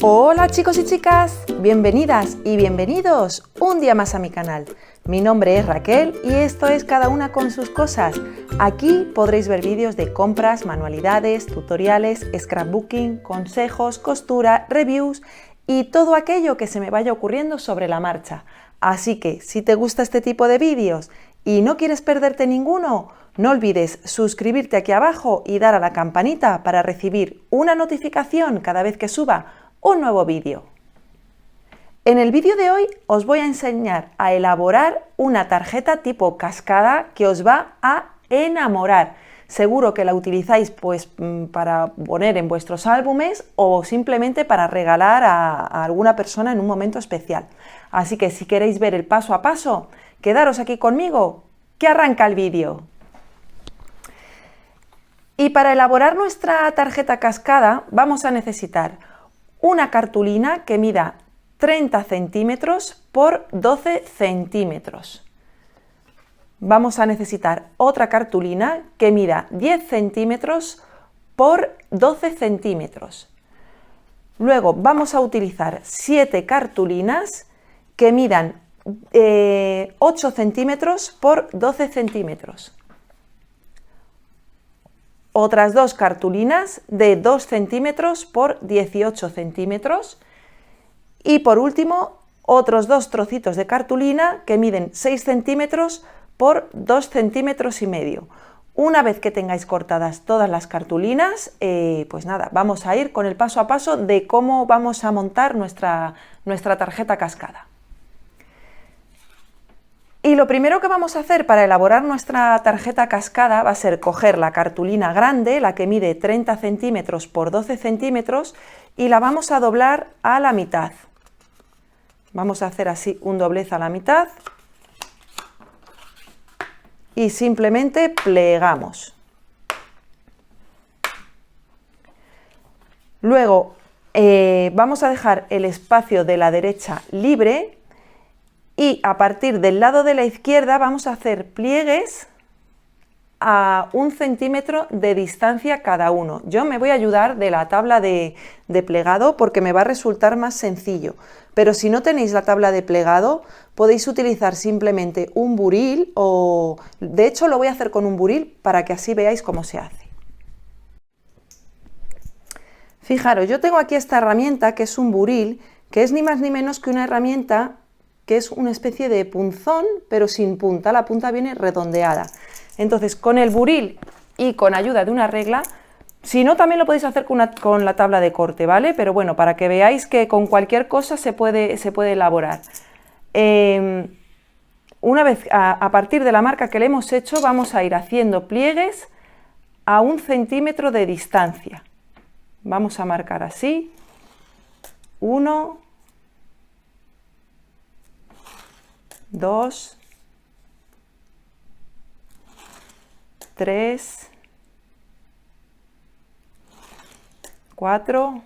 Hola chicos y chicas, bienvenidas y bienvenidos un día más a mi canal. Mi nombre es Raquel y esto es Cada una con sus cosas. Aquí podréis ver vídeos de compras, manualidades, tutoriales, scrapbooking, consejos, costura, reviews y todo aquello que se me vaya ocurriendo sobre la marcha. Así que si te gusta este tipo de vídeos y no quieres perderte ninguno, no olvides suscribirte aquí abajo y dar a la campanita para recibir una notificación cada vez que suba un nuevo vídeo. En el vídeo de hoy os voy a enseñar a elaborar una tarjeta tipo cascada que os va a enamorar. Seguro que la utilizáis pues para poner en vuestros álbumes o simplemente para regalar a alguna persona en un momento especial. Así que si queréis ver el paso a paso, quedaros aquí conmigo, que arranca el vídeo. Y para elaborar nuestra tarjeta cascada vamos a necesitar una cartulina que mida 30 centímetros por 12 centímetros. Vamos a necesitar otra cartulina que mida 10 centímetros por 12 centímetros. Luego vamos a utilizar 7 cartulinas que midan 8 centímetros por 12 centímetros. Otras 2 cartulinas de 2 centímetros por 18 centímetros. Y por último, otros 2 trocitos de cartulina que miden 6 centímetros por 2 centímetros y medio. Una vez que tengáis cortadas todas las cartulinas, pues nada, vamos a ir con el paso a paso de cómo vamos a montar nuestra tarjeta cascada. Y lo primero que vamos a hacer para elaborar nuestra tarjeta cascada va a ser coger la cartulina grande, la que mide 30 centímetros por 12 centímetros, y la vamos a doblar a la mitad. Vamos a hacer así un doblez a la mitad y simplemente plegamos. Luego vamos a dejar el espacio de la derecha libre. Y a partir del lado de la izquierda vamos a hacer pliegues a 1 centímetro de distancia cada uno. Yo me voy a ayudar de la tabla de plegado porque me va a resultar más sencillo. Pero si no tenéis la tabla de plegado, podéis utilizar simplemente un buril o... De hecho, lo voy a hacer con un buril para que así veáis cómo se hace. Fijaros, yo tengo aquí esta herramienta que es un buril, que es ni más ni menos que una herramienta que es una especie de punzón, pero sin punta, la punta viene redondeada. Entonces, con el buril y con ayuda de una regla, si no, también lo podéis hacer con la tabla de corte, ¿vale? Pero bueno, para que veáis que con cualquier cosa se puede elaborar. Una vez, a partir de la marca que le hemos hecho, vamos a ir haciendo pliegues a 1 centímetro de distancia. Vamos a marcar así, 1, 2, 3, 4,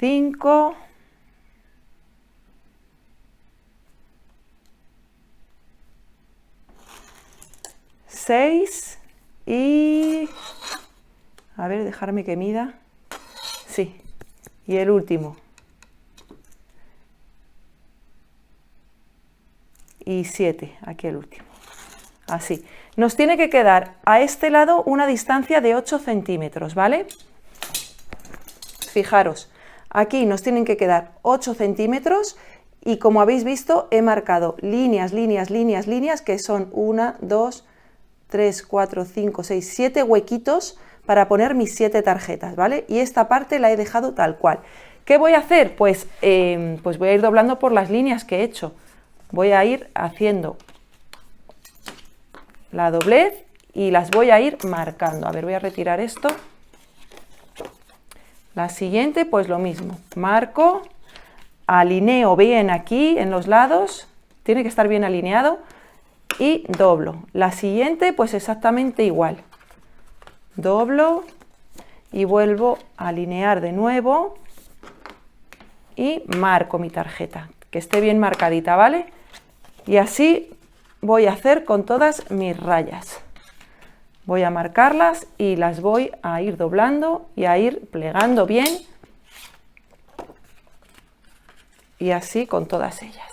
5, 6 y... A ver, dejarme que mida. Sí, y el último. Y 7, aquí el último. Así. Nos tiene que quedar a este lado una distancia de 8 centímetros, ¿vale? Fijaros, aquí nos tienen que quedar 8 centímetros y como habéis visto he marcado líneas, líneas, líneas, líneas que son 1, 2, 3, 4, 5, 6, 7 huequitos para poner mis 7 tarjetas, ¿vale? Y esta parte la he dejado tal cual. ¿Qué voy a hacer? Pues voy a ir doblando por las líneas que he hecho. Voy a ir haciendo la doblez y las voy a ir marcando. A ver, voy a retirar esto. La siguiente, pues lo mismo. Marco, alineo bien aquí en los lados, tiene que estar bien alineado y doblo. La siguiente, pues exactamente igual. Doblo y vuelvo a alinear de nuevo y marco mi tarjeta, que esté bien marcadita, ¿vale? Y así voy a hacer con todas mis rayas. Voy a marcarlas y las voy a ir doblando y a ir plegando bien. Y así con todas ellas.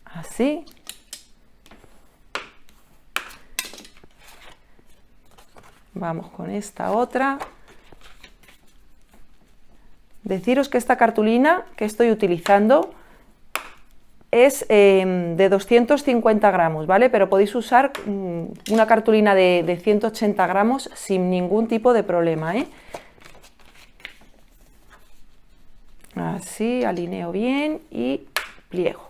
Así. Vamos con esta otra. Deciros que esta cartulina que estoy utilizando es de 250 gramos, ¿vale? Pero podéis usar una cartulina de 180 gramos sin ningún tipo de problema, ¿eh? Así, alineo bien y pliego.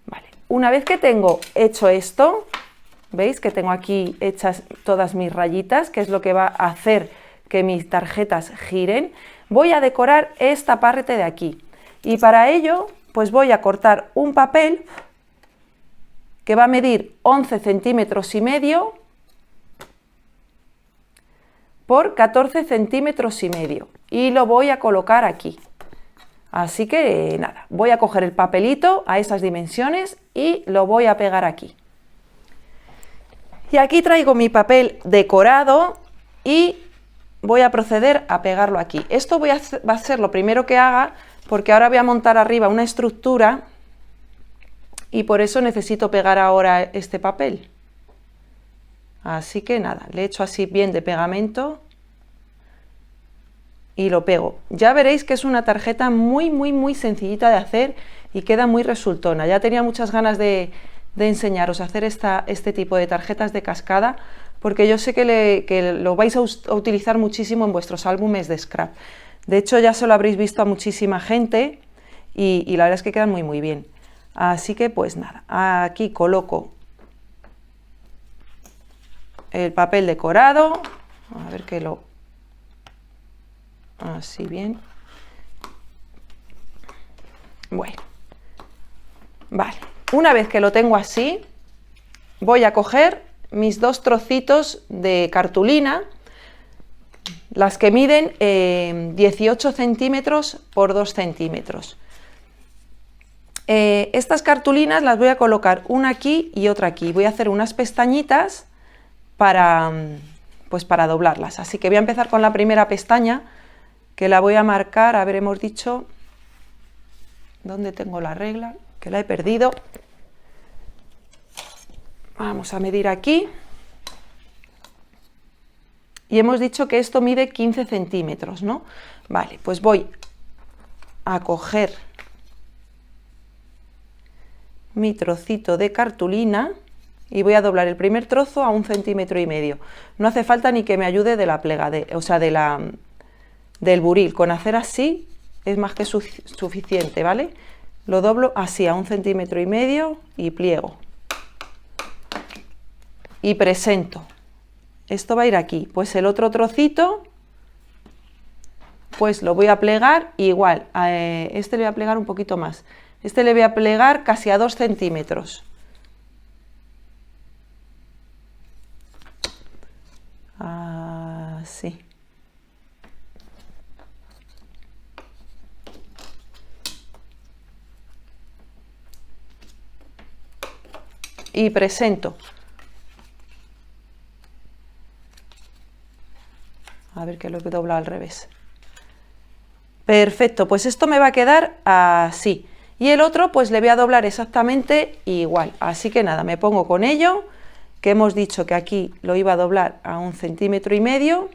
Vale. Una vez que tengo hecho esto, ¿veis que tengo aquí hechas todas mis rayitas? Que es lo que va a hacer que mis tarjetas giren. Voy a decorar esta parte de aquí. Y para ello, pues voy a cortar un papel que va a medir 11 centímetros y medio por 14 centímetros y medio. Y lo voy a colocar aquí. Así que nada, voy a coger el papelito a esas dimensiones y lo voy a pegar aquí. Y aquí traigo mi papel decorado y voy a proceder a pegarlo aquí. Esto va a ser lo primero que haga porque ahora voy a montar arriba una estructura y por eso necesito pegar ahora este papel. Así que nada, le echo así bien de pegamento y lo pego. Ya veréis que es una tarjeta muy sencillita de hacer y queda muy resultona. Ya tenía muchas ganas de enseñaros a hacer este tipo de tarjetas de cascada porque yo sé que lo vais a utilizar muchísimo en vuestros álbumes de scrap. De hecho ya se lo habréis visto a muchísima gente y la verdad es que quedan muy bien. Así que pues nada, aquí coloco el papel decorado, a ver que lo... Así bien. Bueno, vale. Una vez que lo tengo así, voy a coger mis dos trocitos de cartulina, las que miden 18 centímetros por 2 centímetros. Estas cartulinas las voy a colocar una aquí y otra aquí. Voy a hacer unas pestañitas para doblarlas. Así que voy a empezar con la primera pestaña, que la voy a marcar, a ver, hemos dicho, ¿dónde tengo la regla? Que la he perdido. Vamos a medir aquí. Y hemos dicho que esto mide 15 centímetros, ¿no? Vale, pues voy a coger mi trocito de cartulina y voy a doblar el primer trozo a 1,5 centímetros. No hace falta ni que me ayude de la plegadera, o sea, del buril. Con hacer así es más que suficiente, ¿vale? Lo doblo así a 1,5 centímetros y pliego. Y presento. Esto va a ir aquí. Pues el otro trocito, pues lo voy a plegar igual. Este le voy a plegar un poquito más. Este le voy a plegar casi a 2 centímetros. Así. Y presento. A ver que lo he doblado al revés. Perfecto, pues esto me va a quedar así. Y el otro pues le voy a doblar exactamente igual. Así que nada, me pongo con ello, que hemos dicho que aquí lo iba a doblar a 1,5 centímetros.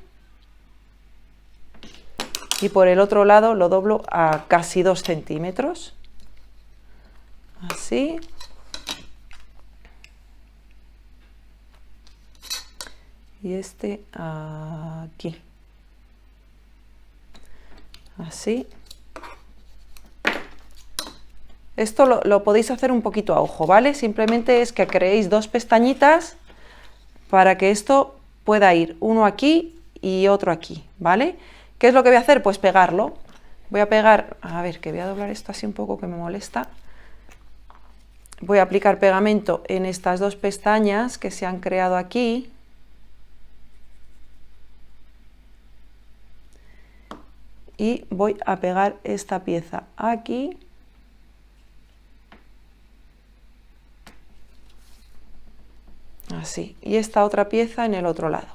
Y por el otro lado lo doblo a casi 2 centímetros. Así. Y este aquí. Así. Esto lo podéis hacer un poquito a ojo, ¿vale? Simplemente es que creéis dos pestañitas para que esto pueda ir uno aquí y otro aquí, ¿vale? ¿Qué es lo que voy a hacer? Pues pegarlo. Voy a pegar, a ver, que voy a doblar esto así un poco que me molesta. Voy a aplicar pegamento en estas dos pestañas que se han creado aquí. Y voy a pegar esta pieza aquí. así, y esta otra pieza en el otro lado.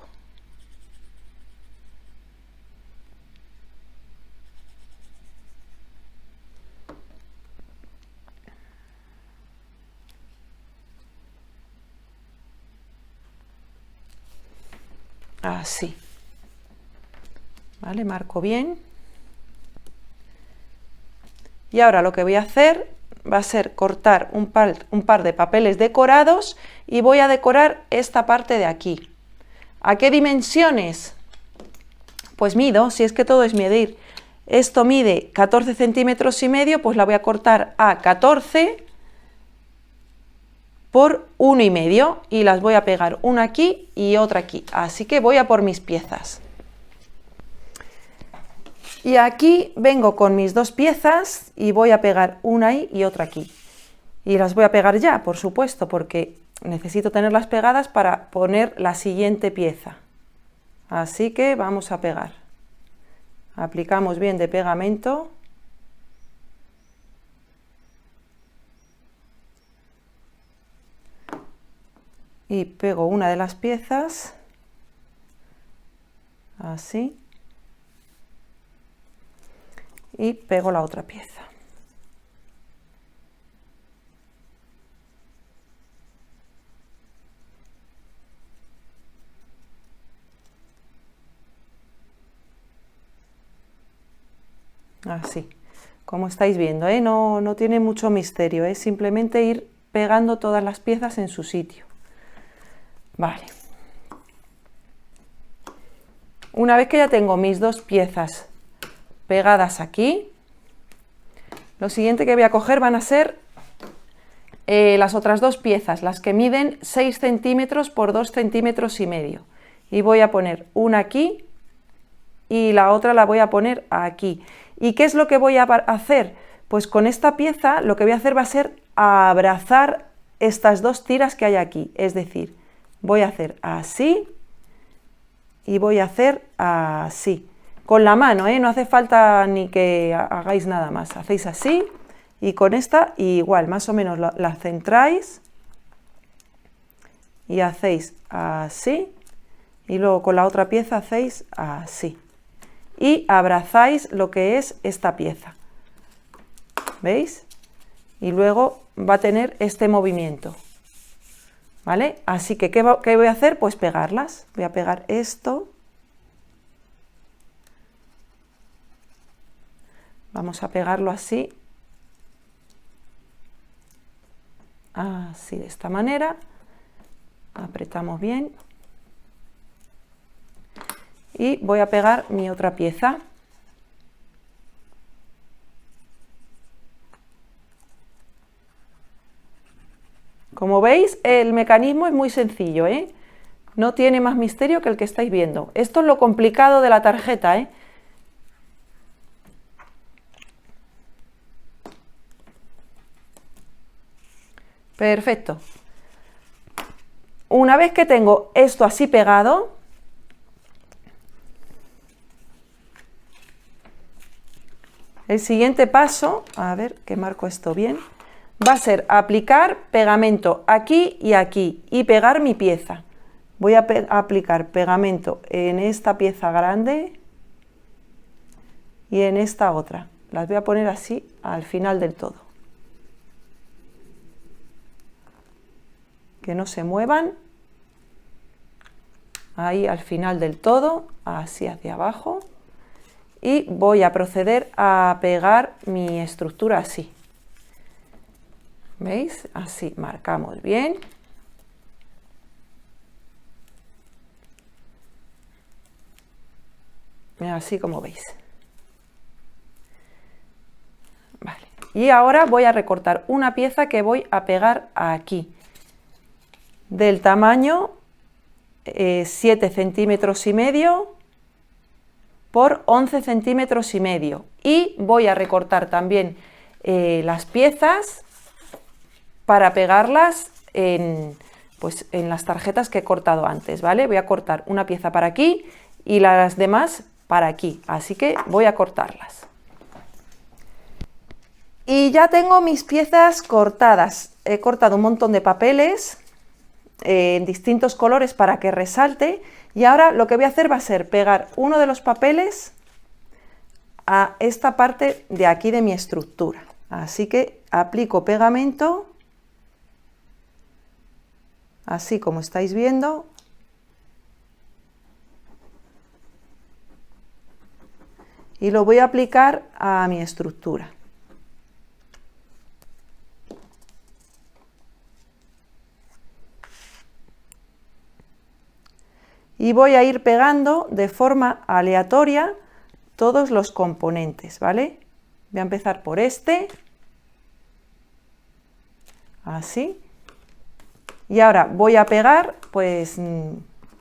Así, ¿vale? Marco bien. Y ahora lo que voy a hacer va a ser cortar un par de papeles decorados y voy a decorar esta parte de aquí. ¿A qué dimensiones? Pues mido, si es que todo es medir. Esto mide 14 centímetros y medio, pues la voy a cortar a 14 por 1,5 y las voy a pegar una aquí y otra aquí. Así que voy a por mis piezas. Y aquí vengo con mis dos piezas y voy a pegar una ahí y otra aquí. Y las voy a pegar ya, por supuesto, porque necesito tenerlas pegadas para poner la siguiente pieza. Así que vamos a pegar. Aplicamos bien de pegamento. Y pego una de las piezas. Así. Y pego la otra pieza. Así, como estáis viendo, no tiene mucho misterio, es simplemente ir pegando todas las piezas en su sitio. Vale. Una vez que ya tengo mis dos piezas pegadas aquí, lo siguiente que voy a coger van a ser las otras dos piezas, las que miden 6 centímetros por 2 centímetros y medio. Y voy a poner una aquí y la otra la voy a poner aquí. ¿Y qué es lo que voy a hacer? Pues con esta pieza lo que voy a hacer va a ser abrazar estas dos tiras que hay aquí. Es decir, voy a hacer así y voy a hacer así. Con la mano, no hace falta ni que hagáis nada más. Hacéis así y con esta igual, más o menos la centráis y hacéis así y luego con la otra pieza hacéis así. Y abrazáis lo que es esta pieza, ¿veis? Y luego va a tener este movimiento, ¿vale? Así que, ¿qué voy a hacer? Pues pegarlas. Voy a pegar esto. Vamos a pegarlo así. Así, de esta manera. Apretamos bien. Y voy a pegar mi otra pieza. Como veis, el mecanismo es muy sencillo, no tiene más misterio que el que estáis viendo. Esto es lo complicado de la tarjeta, Perfecto. Una vez que tengo esto así pegado, el siguiente paso, a ver que marco esto bien, va a ser aplicar pegamento aquí y pegar mi pieza. Voy a aplicar pegamento en esta pieza grande y en esta otra. Las voy a poner así al final del todo. Que no se muevan. Ahí al final del todo, así hacia abajo. Y voy a proceder a pegar mi estructura así. ¿Veis? Así marcamos bien. Así como veis. Vale. Y ahora voy a recortar una pieza que voy a pegar aquí. Del tamaño 7 centímetros y medio por 11 centímetros y medio. Y voy a recortar también las piezas para pegarlas en las tarjetas que he cortado antes, ¿vale? Voy a cortar una pieza para aquí y las demás para aquí, así que voy a cortarlas. Y ya tengo mis piezas cortadas. He cortado un montón de papeles en distintos colores para que resalte. Y ahora lo que voy a hacer va a ser pegar uno de los papeles a esta parte de aquí de mi estructura. Así que aplico pegamento, así como estáis viendo. Y lo voy a aplicar a mi estructura. Y voy a ir pegando de forma aleatoria todos los componentes, ¿vale? Voy a empezar por este, así. Y ahora voy a pegar, pues,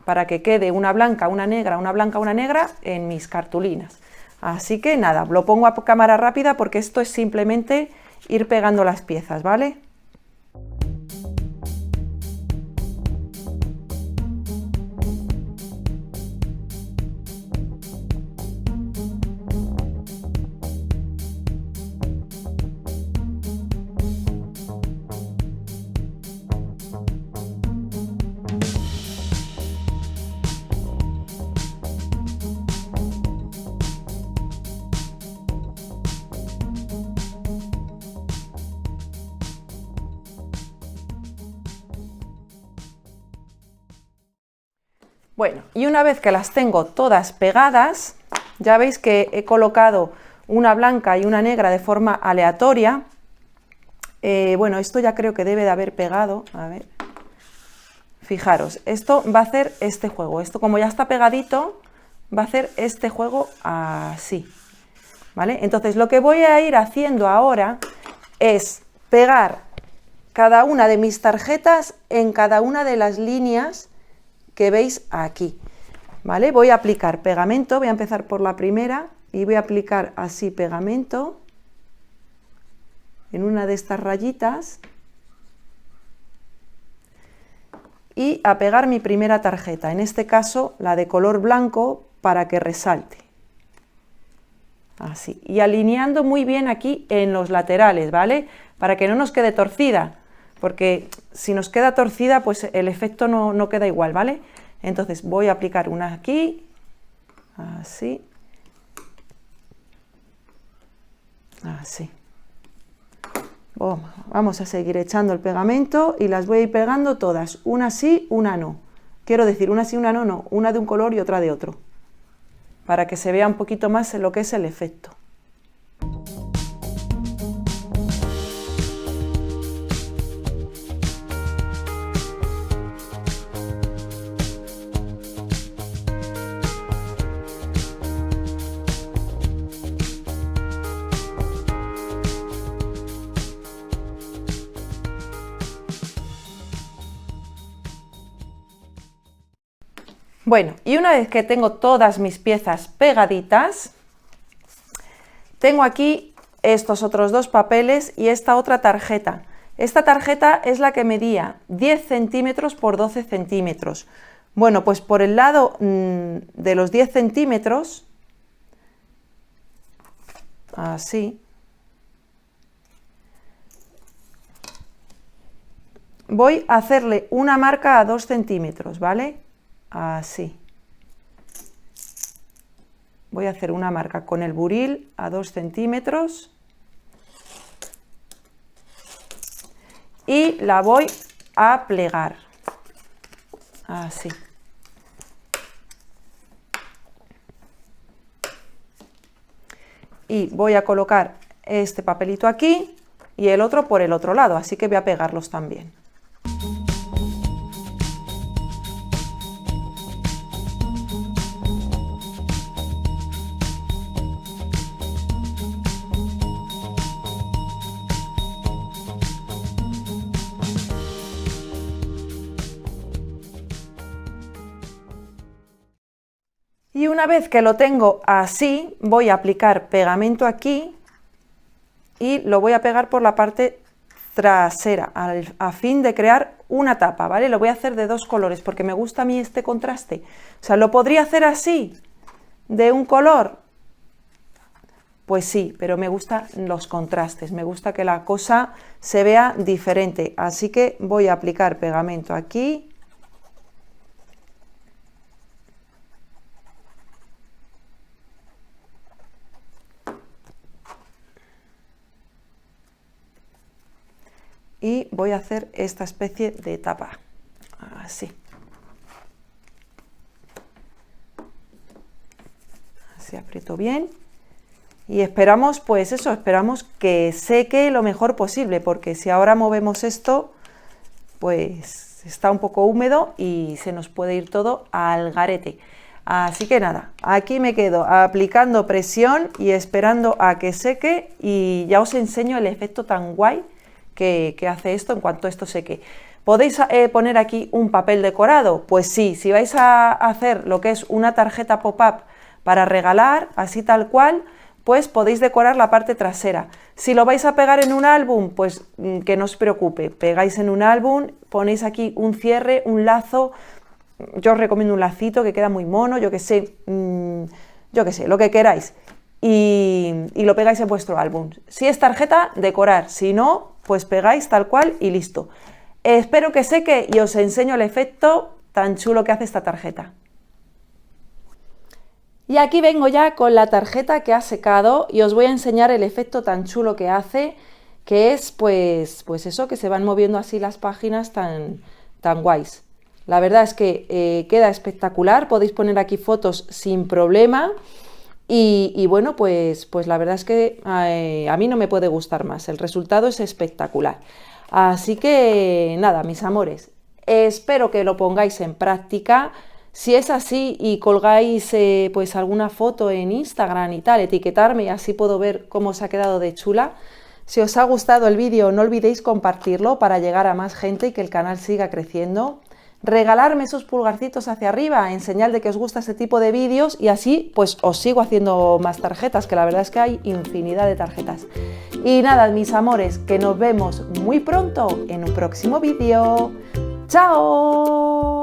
para que quede una blanca, una negra, una blanca, una negra en mis cartulinas. Así que nada, lo pongo a cámara rápida porque esto es simplemente ir pegando las piezas, ¿vale? Bueno, y una vez que las tengo todas pegadas, ya veis que he colocado una blanca y una negra de forma aleatoria. Bueno, esto ya creo que debe de haber pegado, a ver. Fijaros, esto va a hacer este juego, esto como ya está pegadito, va a hacer este juego así, ¿vale? Entonces lo que voy a ir haciendo ahora es pegar cada una de mis tarjetas en cada una de las líneas que veis aquí, ¿vale? Voy a aplicar pegamento, voy a empezar por la primera y voy a aplicar así pegamento en una de estas rayitas y a pegar mi primera tarjeta, en este caso la de color blanco, para que resalte. Así, y alineando muy bien aquí en los laterales, ¿vale? Para que no nos quede torcida, porque si nos queda torcida, pues el efecto no queda igual, ¿vale? Entonces voy a aplicar una aquí, así, así. Vamos a seguir echando el pegamento y las voy a ir pegando todas, una sí, una no. Quiero decir, una sí, una no, no, una de un color y otra de otro, para que se vea un poquito más lo que es el efecto. Bueno, y una vez que tengo todas mis piezas pegaditas, tengo aquí estos otros dos papeles y esta otra tarjeta. Esta tarjeta es la que medía 10 centímetros por 12 centímetros. Bueno, pues por el lado de los 10 centímetros, así, voy a hacerle una marca a 2 centímetros, ¿vale? Así. Voy a hacer una marca con el buril a 2 centímetros y la voy a plegar. Así. Y voy a colocar este papelito aquí y el otro por el otro lado, así que voy a pegarlos también. Y una vez que lo tengo así, voy a aplicar pegamento aquí y lo voy a pegar por la parte trasera a fin de crear una tapa, ¿vale? Lo voy a hacer de dos colores porque me gusta a mí este contraste. O sea, lo podría hacer así, de un color, Pues sí, pero me gustan los contrastes, me gusta que la cosa se vea diferente, así que voy a aplicar pegamento aquí. Y voy a hacer esta especie de tapa, así. Así aprieto bien. Y esperamos, pues eso, esperamos que seque lo mejor posible, porque si ahora movemos esto, pues está un poco húmedo y se nos puede ir todo al garete. Así que nada, aquí me quedo aplicando presión y esperando a que seque y ya os enseño el efecto tan guay que hace esto en cuanto esto seque. ¿Podéis poner aquí un papel decorado? Pues sí, si vais a hacer lo que es una tarjeta pop-up para regalar, así tal cual, pues podéis decorar la parte trasera. Si lo vais a pegar en un álbum, pues que no os preocupe, pegáis en un álbum, ponéis aquí un cierre, un lazo, yo os recomiendo un lacito que queda muy mono, yo que sé, lo que queráis, y lo pegáis en vuestro álbum. Si es tarjeta, decorar, si no, pues pegáis tal cual y listo. Espero que seque y os enseño el efecto tan chulo que hace esta tarjeta. Y aquí vengo ya con la tarjeta que ha secado y os voy a enseñar el efecto tan chulo que hace, que es pues eso, que se van moviendo así las páginas tan guays. La verdad es que queda espectacular, podéis poner aquí fotos sin problema y bueno, pues la verdad es que a mí no me puede gustar más, el resultado es espectacular. Así que nada, mis amores, espero que lo pongáis en práctica. Si es así y colgáis pues alguna foto en Instagram y tal, etiquetarme y así puedo ver cómo os ha quedado de chula. Si os ha gustado el vídeo, no olvidéis compartirlo para llegar a más gente y que el canal siga creciendo. Regalarme esos pulgarcitos hacia arriba en señal de que os gusta este tipo de vídeos y así pues os sigo haciendo más tarjetas, que la verdad es que hay infinidad de tarjetas. Y nada, mis amores, que nos vemos muy pronto en un próximo vídeo. ¡Chao!